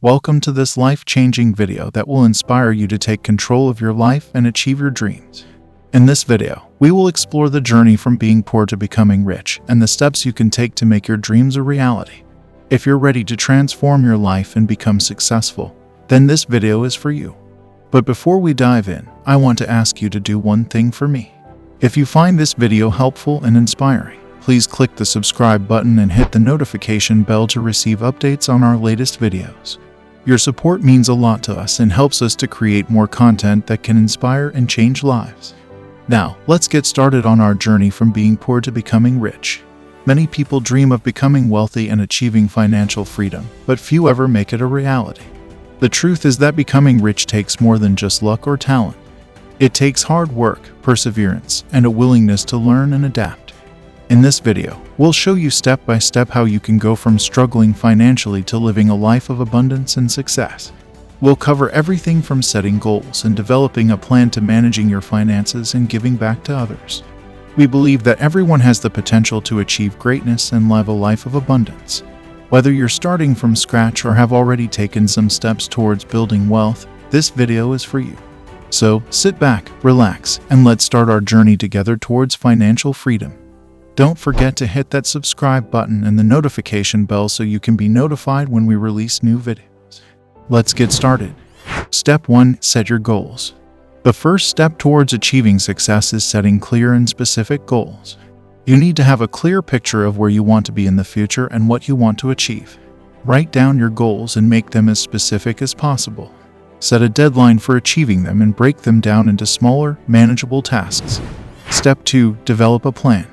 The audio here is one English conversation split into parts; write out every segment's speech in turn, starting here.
Welcome to this life-changing video that will inspire you to take control of your life and achieve your dreams. In this video, we will explore the journey from being poor to becoming rich and the steps you can take to make your dreams a reality. If you're ready to transform your life and become successful, then this video is for you. But before we dive in, I want to ask you to do one thing for me. If you find this video helpful and inspiring, please click the subscribe button and hit the notification bell to receive updates on our latest videos. Your support means a lot to us and helps us to create more content that can inspire and change lives. Now, let's get started on our journey from being poor to becoming rich. Many people dream of becoming wealthy and achieving financial freedom, but few ever make it a reality. The truth is that becoming rich takes more than just luck or talent. It takes hard work, perseverance, and a willingness to learn and adapt. In this video, we'll show you step by step how you can go from struggling financially to living a life of abundance and success. We'll cover everything from setting goals and developing a plan to managing your finances and giving back to others. We believe that everyone has the potential to achieve greatness and live a life of abundance. Whether you're starting from scratch or have already taken some steps towards building wealth, this video is for you. So, sit back, relax, and let's start our journey together towards financial freedom. Don't forget to hit that subscribe button and the notification bell so you can be notified when we release new videos. Let's get started. Step 1. Set your goals. The first step towards achieving success is setting clear and specific goals. You need to have a clear picture of where you want to be in the future and what you want to achieve. Write down your goals and make them as specific as possible. Set a deadline for achieving them and break them down into smaller, manageable tasks. Step 2. Develop a plan.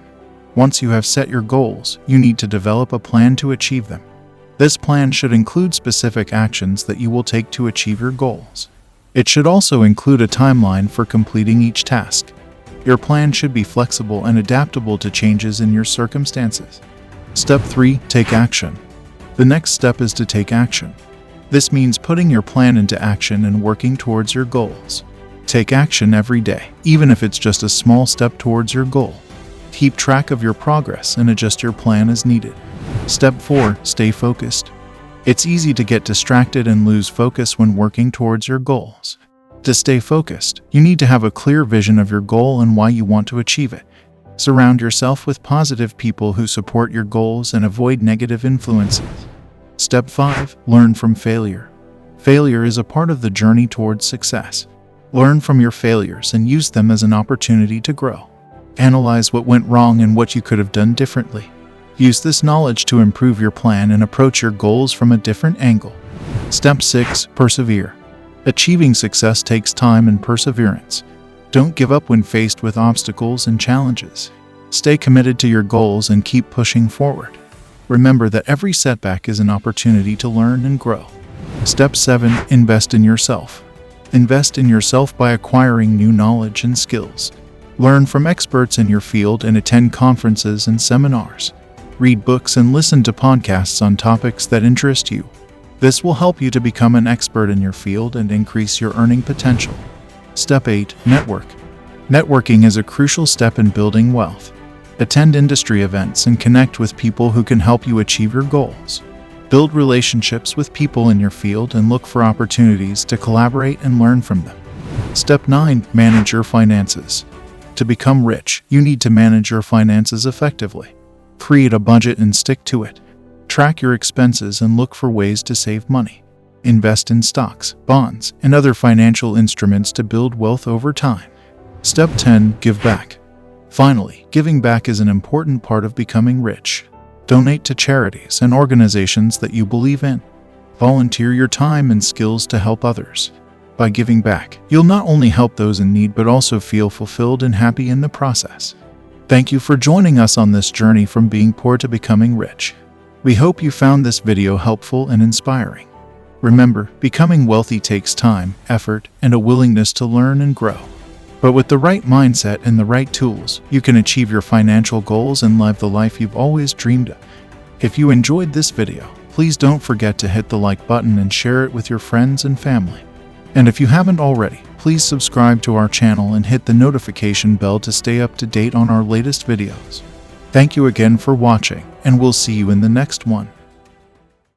Once you have set your goals, you need to develop a plan to achieve them. This plan should include specific actions that you will take to achieve your goals. It should also include a timeline for completing each task. Your plan should be flexible and adaptable to changes in your circumstances. Step 3. Take action. The next step is to take action. This means putting your plan into action and working towards your goals. Take action every day, even if it's just a small step towards your goal. Keep track of your progress and adjust your plan as needed. Step 4. Stay focused. It's easy to get distracted and lose focus when working towards your goals. To stay focused, you need to have a clear vision of your goal and why you want to achieve it. Surround yourself with positive people who support your goals and avoid negative influences. Step 5. Learn from failure. Failure is a part of the journey towards success. Learn from your failures and use them as an opportunity to grow. Analyze what went wrong and what you could have done differently. Use this knowledge to improve your plan and approach your goals from a different angle. Step 6. Persevere. Achieving success takes time and perseverance. Don't give up when faced with obstacles and challenges. Stay committed to your goals and keep pushing forward. Remember that every setback is an opportunity to learn and grow. Step 7. Invest in yourself. Invest in yourself by acquiring new knowledge and skills. Learn from experts in your field and attend conferences and seminars. Read books and listen to podcasts on topics that interest you. This will help you to become an expert in your field and increase your earning potential. Step 8. Network. Networking is a crucial step in building wealth. Attend industry events and connect with people who can help you achieve your goals. Build relationships with people in your field and look for opportunities to collaborate and learn from them. Step 9. Manage your finances. To become rich, you need to manage your finances effectively. Create a budget and stick to it. Track your expenses and look for ways to save money. Invest in stocks, bonds, and other financial instruments to build wealth over time. Step 10. Give back. Finally, giving back is an important part of becoming rich. Donate to charities and organizations that you believe in. Volunteer your time and skills to help others. By giving back, you'll not only help those in need but also feel fulfilled and happy in the process. Thank you for joining us on this journey from being poor to becoming rich. We hope you found this video helpful and inspiring. Remember, becoming wealthy takes time, effort, and a willingness to learn and grow. But with the right mindset and the right tools, you can achieve your financial goals and live the life you've always dreamed of. If you enjoyed this video, please don't forget to hit the like button and share it with your friends and family. And if you haven't already, please subscribe to our channel and hit the notification bell to stay up to date on our latest videos. Thank you again for watching, and we'll see you in the next one.